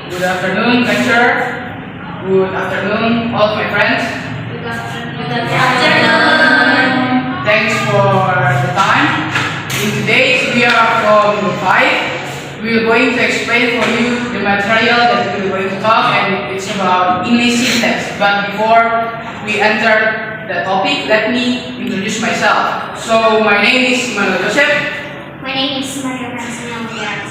Good afternoon, lecturer. Good afternoon, all of my friends. Good afternoon. Thanks for the time. In today's we are from 5. We are going to explain for you the material that we are going to talk, and it's about English syntax. But before we enter the topic, let me introduce myself. So my name is Joseph. My name is Maria Francina Mulyana.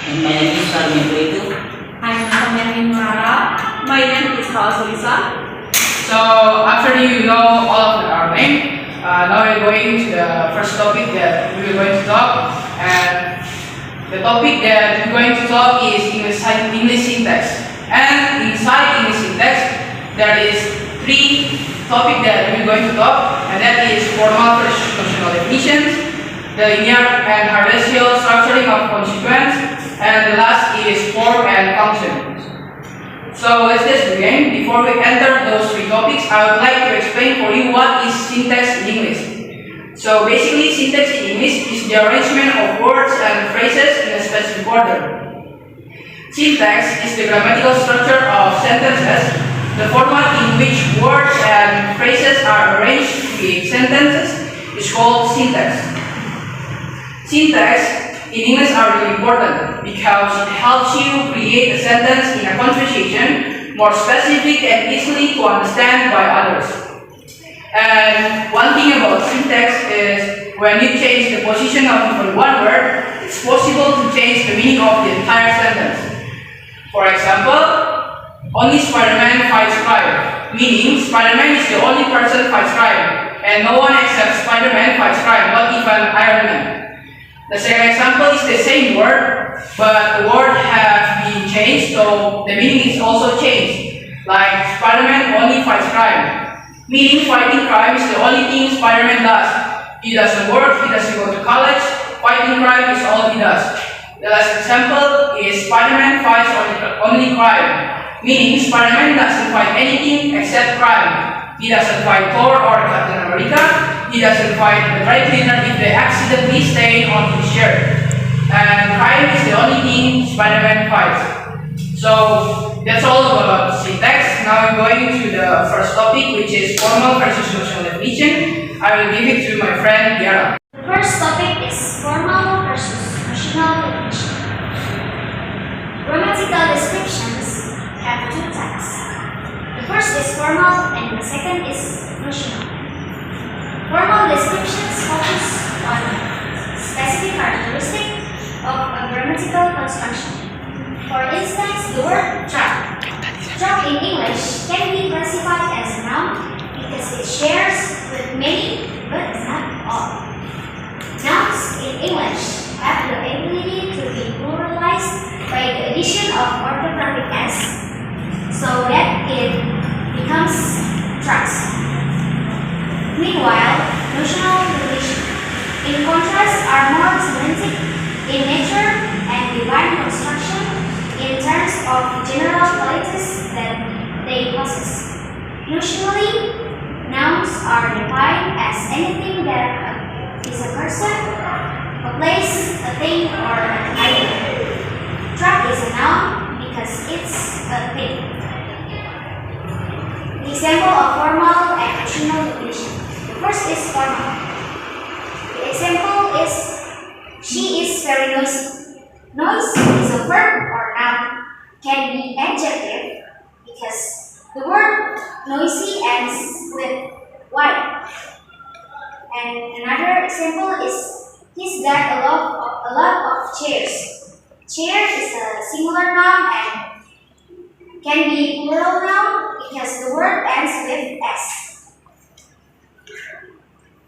And my name is Sarmiento. I'm Kamerin Mara. My name is Lisa. So after you know all of our name, now we're going to the first topic that we are going to talk, and the topic that we're going to talk is English syntax. And inside English syntax, there is 3 topics that we're going to talk, and that is formal versus notional definitions, the linear and hierarchial structuring of constituents, and the last is form and function. So let's just begin. Before we enter those 3 topics, I would like to explain for you what is syntax in English. So basically, syntax in English is the arrangement of words and phrases in a specific order. Syntax is the grammatical structure of sentences, the format in which words and phrases are arranged to create sentences is called syntax. Syntax in English are really important because it helps you create a sentence in a conversation more specific and easily to understand by others. And one thing about syntax is when you change the position of even one word, it's possible to change the meaning of the entire sentence. For example, only Spider-Man fights crime, meaning Spider-Man is the only person who fights crime, and no one except Spider-Man fights crime, not even Iron Man. The second example is the same word, but the word has been changed, so the meaning is also changed. Like Spider-Man only fights crime, meaning fighting crime is the only thing Spider-Man does. He doesn't work, he doesn't go to college, fighting crime is all he does. The last example is Spider-Man fights only crime, meaning Spider-Man doesn't fight anything except crime. He doesn't fight Thor or Captain America. He doesn't fight the dry cleaner if they accidentally stain on his shirt. And crime is the only thing Spider-Man fights. So that's all about syntax. Now I'm going to the first topic, which is formal versus notional definition. I will give it to my friend Diana. The first topic is formal versus notional definition. Grammatical descriptions have 2 types. The first is formal and the second is notional. Formal descriptions focus on specific characteristics of a grammatical construction. For instance, the word truck. Truck in English can be classified as a noun because it shares with many, but not all. Nouns in English have the ability to be pluralized by the addition of orthographic s, so that it becomes trucks. Meanwhile, notional definitions, in contrast, are more semantic in nature and define construction in terms of general qualities that they possess. Notionally, nouns are defined as anything that is a person, a place, a thing, or an item. Truck is a noun because it's a thing. Example of formal and notional definition. First is formal. The example is, she is very noisy. Noise is a verb or noun, can be adjective because the word noisy ends with y. And another example is, he's got a lot of chairs. Chair is a singular noun and can be plural noun because the word ends with s.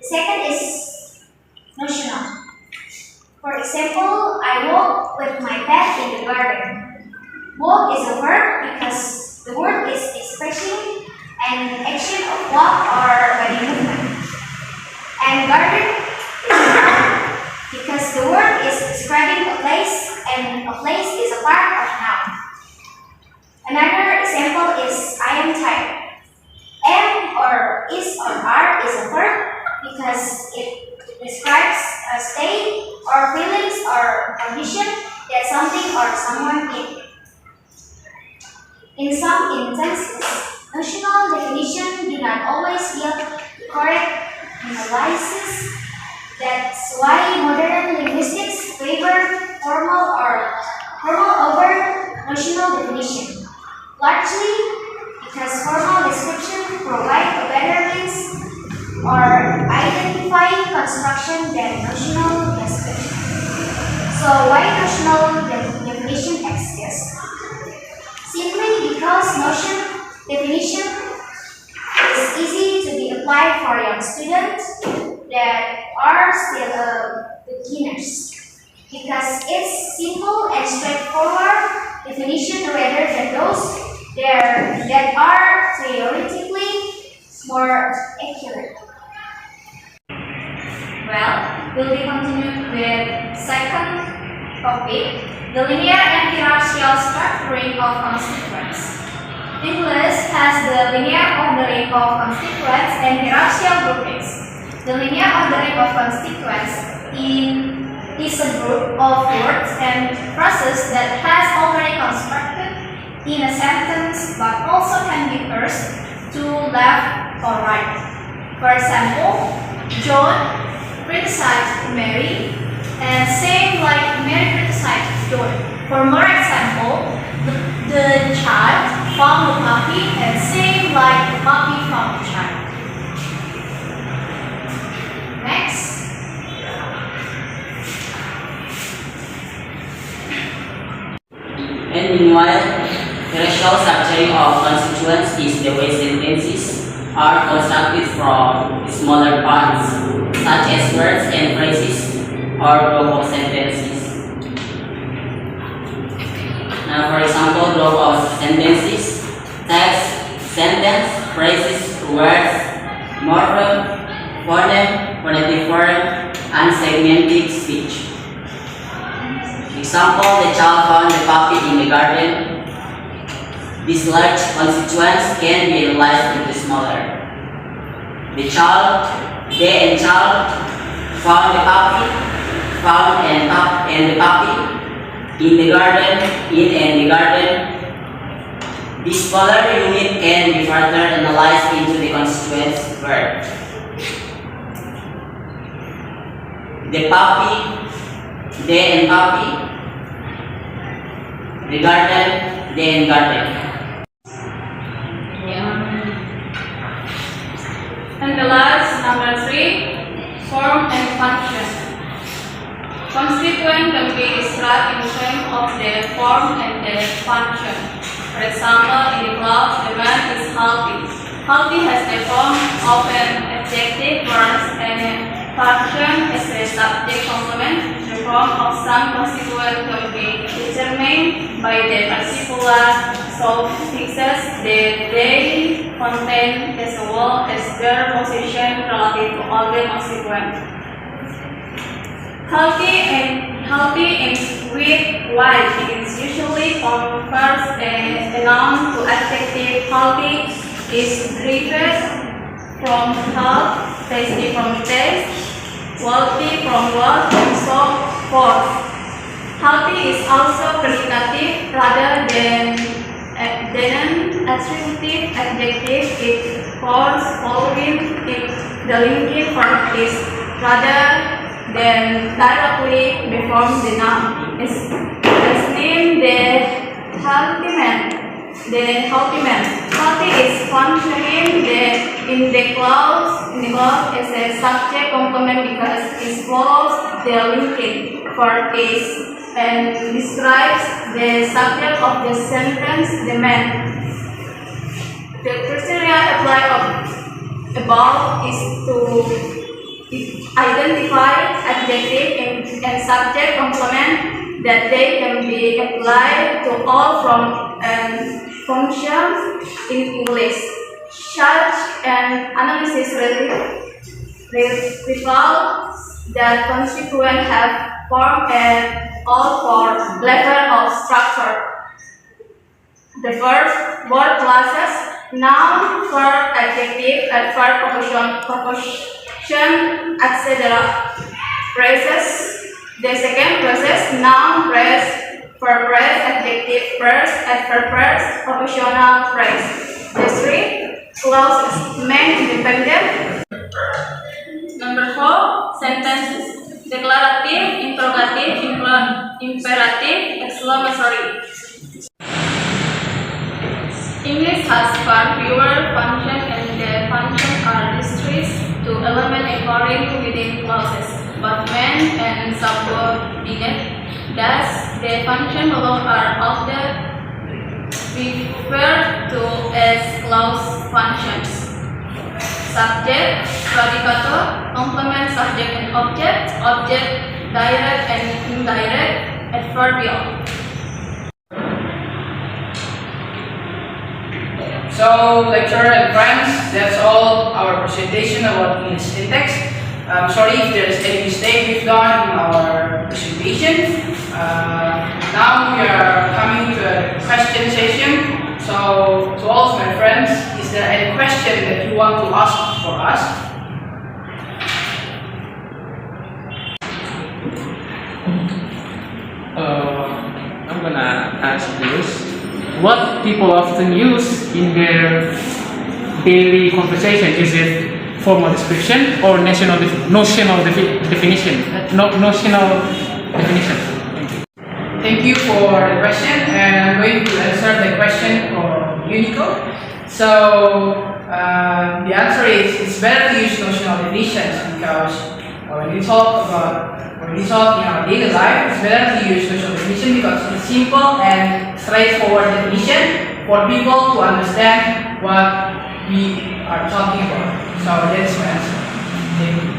The second is notional. For example, I walk with my pet in the garden. Walk is a verb because the word is expressing an action of walk or body movement. And garden is a noun because the word is describing a place and a place is a part of noun. Another example is I am tired. Am or is or are is a verb because it describes a state or feelings or condition that something or someone is. In some instances, notional definition do not always yield correct analysis. That's why modern linguistics favor formal over notional definition, largely because formal description provide a better means or identify construction than notional description. So why notional definition exists? Simply because notion definition is easy to be applied for young students that are still beginners. Because it's simple and straightforward definition rather than those that are theoretically more accurate. Well, we'll be continued with second topic, the linear and hierarchial structuring of constituents. English has the linear ordering of constituents and hierarchical groupings. The linear ordering of constituents is a group of words and phrases that has already constructed in a sentence but also can be parsed to left or right. For example, John criticized Mary and same like Mary criticized John. For more example, the child found the puppy and same like the puppy found the child. Next. And meanwhile, the racial structuring of constituents is the way sentences are constructed from smaller parts, such as words and phrases or group of sentences. Now, for example, group of sentences, text, sentence, phrases, words, morphem, phoneme, phonetic form, and segmented speech. Example, the child found the puppy in the garden. These large constituents can be analyzed into smaller. The child, they and child, found the puppy, found and the puppy, in the garden, in and the garden. This smaller unit can be further analyzed into the constituents verb. The puppy, they and puppy. The garden, they and garden. And the last, number 3, form and function. Constituent can be described in terms of their form and their function. For example, in the clause, the man is healthy. Healthy has the form of an adjective verb and a function as a subject complement. The form of some constituent can be determined by the particular suffixes that they contain as well as their position relative to other constituents. Healthy and with white is usually converts a noun to adjective. Healthy is derived from health, tasty from taste, wealthy from wealth, and so forth. Healthy is also predicative rather than an attributive adjective. It falls following if the linking verb is rather than directly before the noun. As named the healthy man. Healthy is functioning in the clause as a subject complement because it follows the linking verb is and describes the subject of the sentence, the man. The criteria applied above is to identify adjective and subject complement that they can be applied to all from functions in English. Such an analysis reveals that constituents have form and all four levels of structure. The first word classes, noun, verb, adjective, adverb, preposition, etc. Phrases. The second process, noun, phrase, verb phrase, adjective phrase, adverb phrase, professional phrase. The 3 clauses, main, independent. Number 4, sentences. Declarative, interrogative, imperative, exclamatory. English has far fewer functions and the functions are restricted to elements occurring within clauses, but main and subordinate. Thus, the functions below are often referred to as clause functions. Subject, predicator, complement subject and object, object, direct and indirect, adverbial. So, lecturer and friends, that's all our presentation about English syntax. Sorry if there is any mistake we've done in our presentation. Now we are coming to a question session. So, to all of my friends, is there any question that you want to ask for us? I'm gonna ask this. What people often use in their daily conversation? Is it formal description or notional definition? Notional definition. Thank you. Thank you for the question, and I'm going to answer the question for Unico. So, the answer is it's better to use notional definitions because when we talk in our daily life, it's better to use notional definition because it's simple and straightforward definition for people to understand what we are talking about. So that's my answer. Thank you.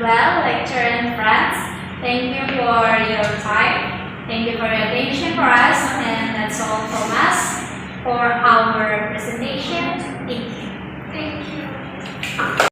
Well, lecturer and friends, thank you for your time. Thank you for your attention for us, and that's all from us for our presentation. Thank you.